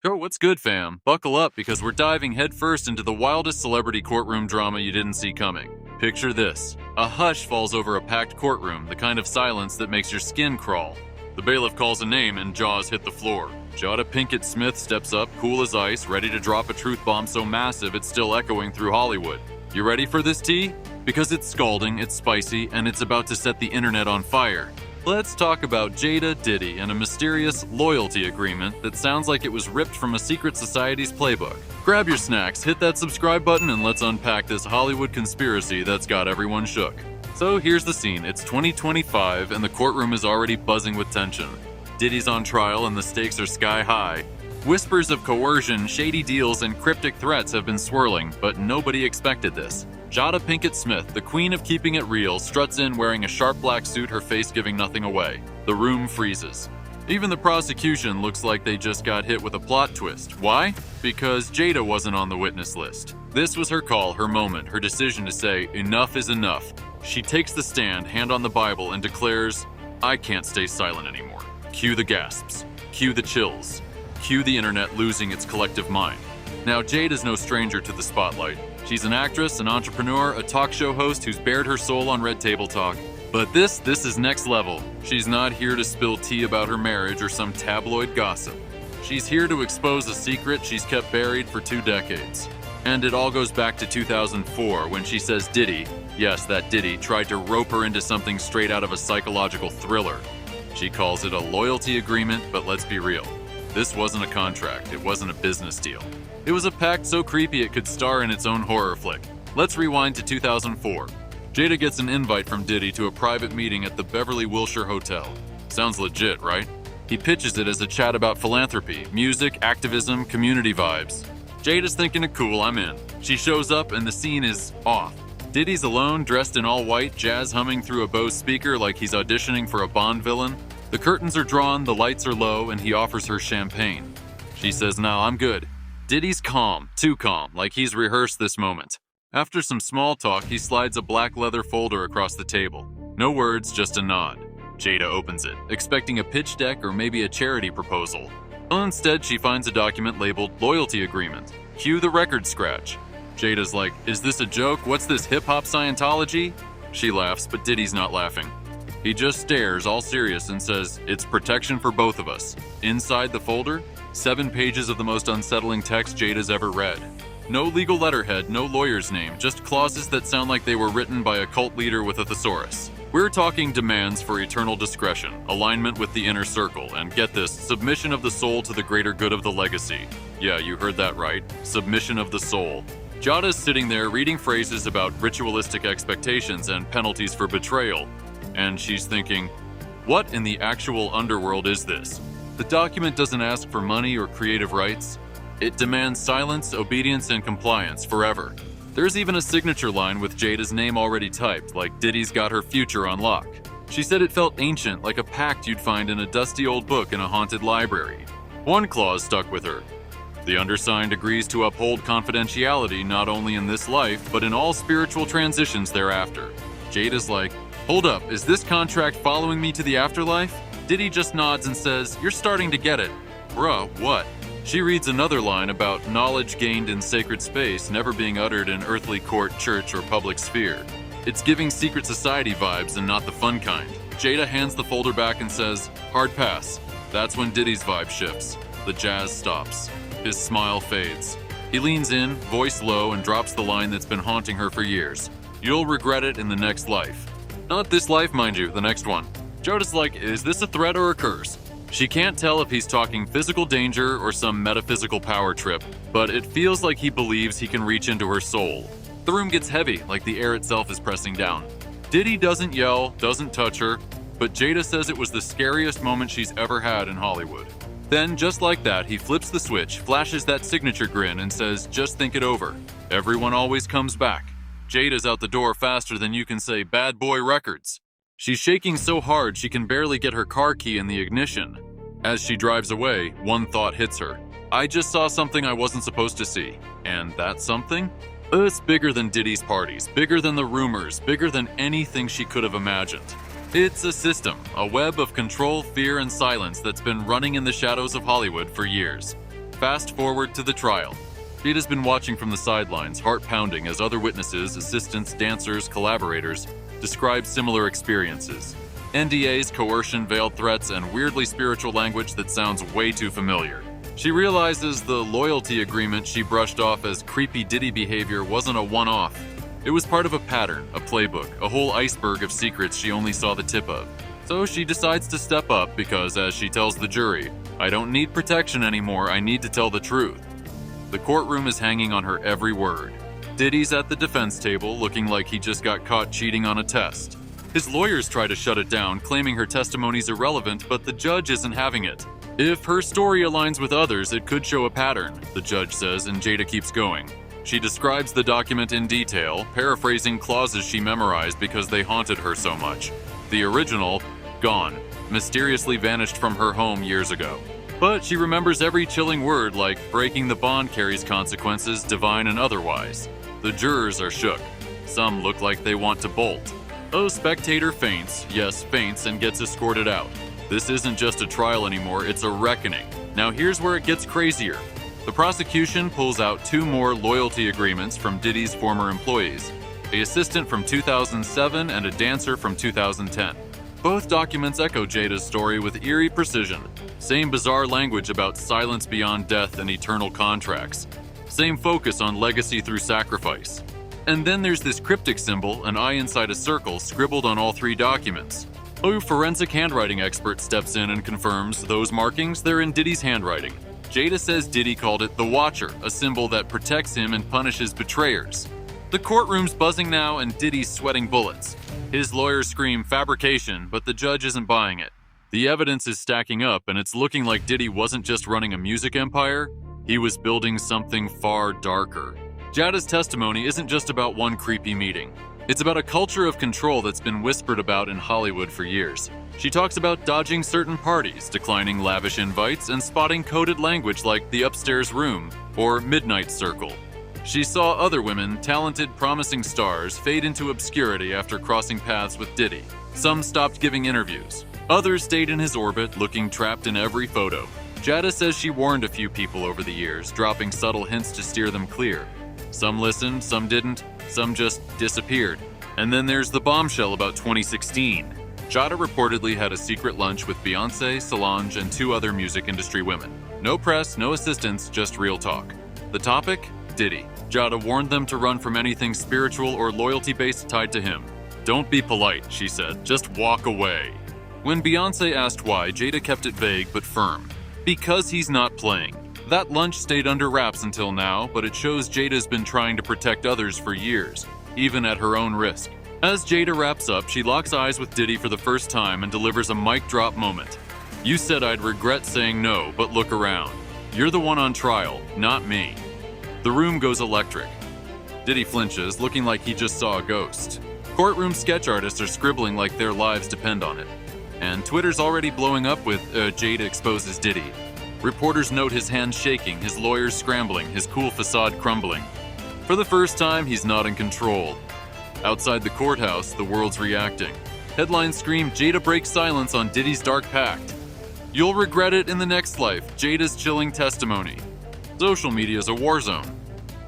Yo, what's good, fam? Buckle up because we're diving headfirst into the wildest celebrity courtroom drama you didn't see coming. Picture this. A hush falls over a packed courtroom, the kind of silence that makes your skin crawl. The bailiff calls a name and jaws hit the floor. Jada Pinkett Smith steps up, cool as ice, ready to drop a truth bomb so massive it's still echoing through Hollywood. You ready for this tea? Because it's scalding, it's spicy, and it's about to set the internet on fire. Let's talk about Jada, Diddy, and a mysterious loyalty agreement that sounds like it was ripped from a secret society's playbook. Grab your snacks, hit that subscribe button, and let's unpack this Hollywood conspiracy that's got everyone shook. So here's the scene. It's 2025, and the courtroom is already buzzing with tension. Diddy's on trial, and the stakes are sky high. Whispers of coercion, shady deals, and cryptic threats have been swirling, but nobody expected this. Jada Pinkett Smith, the queen of keeping it real, struts in wearing a sharp black suit, her face giving nothing away. The room freezes. Even the prosecution looks like they just got hit with a plot twist. Why? Because Jada wasn't on the witness list. This was her call, her moment, her decision to say, enough is enough. She takes the stand, hand on the Bible, and declares, I can't stay silent anymore. Cue the gasps. Cue the chills. Cue the internet losing its collective mind. Now, Jada's no stranger to the spotlight. She's an actress, an entrepreneur, a talk show host who's bared her soul on Red Table Talk. But this is next level. She's not here to spill tea about her marriage or some tabloid gossip. She's here to expose a secret she's kept buried for 2 decades. And it all goes back to 2004 when she says Diddy, yes, that Diddy, tried to rope her into something straight out of a psychological thriller. She calls it a loyalty agreement, but let's be real. This wasn't a contract, it wasn't a business deal. It was a pact so creepy it could star in its own horror flick. Let's rewind to 2004. Jada gets an invite from Diddy to a private meeting at the Beverly Wilshire Hotel. Sounds legit, right? He pitches it as a chat about philanthropy, music, activism, community vibes. Jada's thinking it cool, I'm in. She shows up and the scene is off. Diddy's alone, dressed in all white, jazz humming through a Bose speaker like he's auditioning for a Bond villain. The curtains are drawn, the lights are low, and he offers her champagne. She says, no, I'm good. Diddy's calm, too calm, like he's rehearsed this moment. After some small talk, he slides a black leather folder across the table. No words, just a nod. Jada opens it, expecting a pitch deck or maybe a charity proposal. Well, instead, she finds a document labeled Loyalty Agreement. Cue the record scratch. Jada's like, is this a joke? What's this hip-hop Scientology? She laughs, but Diddy's not laughing. He just stares, all serious, and says, it's protection for both of us. Inside the folder, 7 pages of the most unsettling text Jada's ever read. No legal letterhead, no lawyer's name, just clauses that sound like they were written by a cult leader with a thesaurus. We're talking demands for eternal discretion, alignment with the inner circle, and get this, submission of the soul to the greater good of the legacy. Yeah, you heard that right. Submission of the soul. Jada's sitting there reading phrases about ritualistic expectations and penalties for betrayal, and she's thinking, what in the actual underworld is this? The document doesn't ask for money or creative rights. It demands silence, obedience, and compliance forever. There's even a signature line with Jada's name already typed, like Diddy's got her future on lock. She said it felt ancient, like a pact you'd find in a dusty old book in a haunted library. One clause stuck with her. The undersigned agrees to uphold confidentiality not only in this life, but in all spiritual transitions thereafter. Jada's like, hold up, is this contract following me to the afterlife? Diddy just nods and says, you're starting to get it. Bruh, what? She reads another line about knowledge gained in sacred space never being uttered in earthly court, church, or public sphere. It's giving secret society vibes and not the fun kind. Jada hands the folder back and says, hard pass. That's when Diddy's vibe shifts. The jazz stops. His smile fades. He leans in, voice low, and drops the line that's been haunting her for years. You'll regret it in the next life. Not this life, mind you, the next one. Jada's like, is this a threat or a curse? She can't tell if he's talking physical danger or some metaphysical power trip, but it feels like he believes he can reach into her soul. The room gets heavy, like the air itself is pressing down. Diddy doesn't yell, doesn't touch her, but Jada says it was the scariest moment she's ever had in Hollywood. Then, just like that, he flips the switch, flashes that signature grin, and says, just think it over. Everyone always comes back. Jada's out the door faster than you can say Bad Boy Records. She's shaking so hard she can barely get her car key in the ignition. As she drives away, one thought hits her. I just saw something I wasn't supposed to see. And that something? It's bigger than Diddy's parties, bigger than the rumors, bigger than anything she could have imagined. It's a system, a web of control, fear, and silence that's been running in the shadows of Hollywood for years. Fast forward to the trial. Jada's been watching from the sidelines, heart pounding, as other witnesses, assistants, dancers, collaborators describe similar experiences. NDAs, coercion, veiled threats, and weirdly spiritual language that sounds way too familiar. She realizes the loyalty agreement she brushed off as creepy Diddy behavior wasn't a one-off. It was part of a pattern, a playbook, a whole iceberg of secrets she only saw the tip of. So she decides to step up because, as she tells the jury, "I don't need protection anymore, I need to tell the truth." The courtroom is hanging on her every word. Diddy's at the defense table looking like he just got caught cheating on a test. His lawyers try to shut it down, claiming her testimony's irrelevant, but the judge isn't having it. If her story aligns with others, it could show a pattern, the judge says, and Jada keeps going. She describes the document in detail, paraphrasing clauses she memorized because they haunted her so much. The original, gone, mysteriously vanished from her home years ago. But she remembers every chilling word, like breaking the bond carries consequences, divine and otherwise. The jurors are shook. Some look like they want to bolt. A spectator faints, yes, faints, and gets escorted out. This isn't just a trial anymore, it's a reckoning. Now here's where it gets crazier. The prosecution pulls out 2 more loyalty agreements from Diddy's former employees, an assistant from 2007 and a dancer from 2010. Both documents echo Jada's story with eerie precision. Same bizarre language about silence beyond death and eternal contracts. Same focus on legacy through sacrifice. And then there's this cryptic symbol, an eye inside a circle, scribbled on all 3 documents. A forensic handwriting expert steps in and confirms those markings, they're in Diddy's handwriting. Jada says Diddy called it the Watcher, a symbol that protects him and punishes betrayers. The courtroom's buzzing now and Diddy's sweating bullets. His lawyers scream fabrication, but the judge isn't buying it. The evidence is stacking up and it's looking like Diddy wasn't just running a music empire, he was building something far darker. Jada's testimony isn't just about one creepy meeting. It's about a culture of control that's been whispered about in Hollywood for years. She talks about dodging certain parties, declining lavish invites, and spotting coded language like the upstairs room or midnight circle. She saw other women, talented, promising stars, fade into obscurity after crossing paths with Diddy. Some stopped giving interviews. Others stayed in his orbit, looking trapped in every photo. Jada says she warned a few people over the years, dropping subtle hints to steer them clear. Some listened, some didn't, some just disappeared. And then there's the bombshell about 2016. Jada reportedly had a secret lunch with Beyoncé, Solange, and 2 other music industry women. No press, no assistants, just real talk. The topic? Diddy. Jada warned them to run from anything spiritual or loyalty-based tied to him. "Don't be polite," she said, "just walk away." When Beyoncé asked why, Jada kept it vague but firm. Because he's not playing. That lunch stayed under wraps until now, but it shows Jada's been trying to protect others for years, even at her own risk. As Jada wraps up, she locks eyes with Diddy for the first time and delivers a mic drop moment. "You said I'd regret saying no, but look around. You're the one on trial, not me." The room goes electric. Diddy flinches, looking like he just saw a ghost. Courtroom sketch artists are scribbling like their lives depend on it. And Twitter's already blowing up with Jada exposes Diddy. Reporters note his hands shaking, his lawyers scrambling, his cool facade crumbling. For the first time, he's not in control. Outside the courthouse, the world's reacting. Headlines scream, "Jada breaks silence on Diddy's dark pact." "You'll regret it in the next life, Jada's chilling testimony." Social media's a war zone.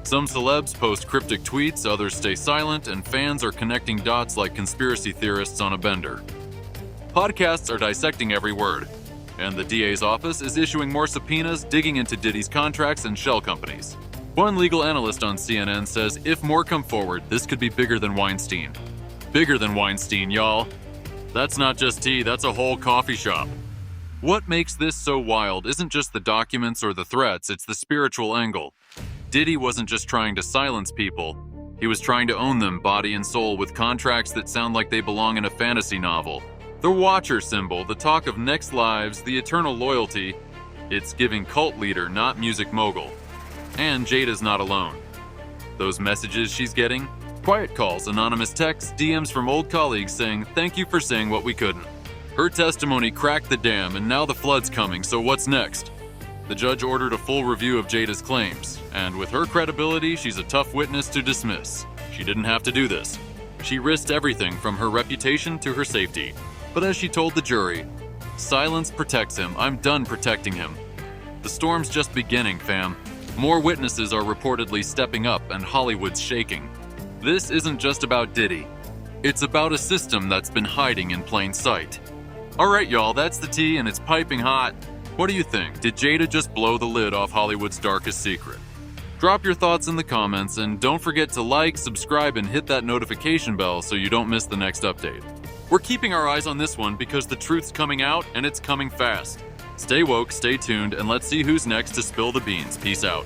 Some celebs post cryptic tweets, others stay silent, and fans are connecting dots like conspiracy theorists on a bender. Podcasts are dissecting every word. And the DA's office is issuing more subpoenas, digging into Diddy's contracts and shell companies. One legal analyst on CNN says if more come forward, this could be bigger than Weinstein. Bigger than Weinstein, y'all. That's not just tea, that's a whole coffee shop. What makes this so wild isn't just the documents or the threats, it's the spiritual angle. Diddy wasn't just trying to silence people, he was trying to own them body and soul with contracts that sound like they belong in a fantasy novel. The Watcher symbol, the talk of next lives, the eternal loyalty, it's giving cult leader, not music mogul. And Jada's not alone. Those messages she's getting? Quiet calls, anonymous texts, DMs from old colleagues saying, "Thank you for saying what we couldn't." Her testimony cracked the dam and now the flood's coming, so what's next? The judge ordered a full review of Jada's claims, and with her credibility, she's a tough witness to dismiss. She didn't have to do this. She risked everything from her reputation to her safety. But as she told the jury, "Silence protects him. I'm done protecting him." The storm's just beginning, fam. More witnesses are reportedly stepping up and Hollywood's shaking. This isn't just about Diddy. It's about a system that's been hiding in plain sight. Alright y'all, that's the tea and it's piping hot. What do you think? Did Jada just blow the lid off Hollywood's darkest secret? Drop your thoughts in the comments and don't forget to like, subscribe, and hit that notification bell so you don't miss the next update. We're keeping our eyes on this one because the truth's coming out and it's coming fast. Stay woke, stay tuned, and let's see who's next to spill the beans. Peace out.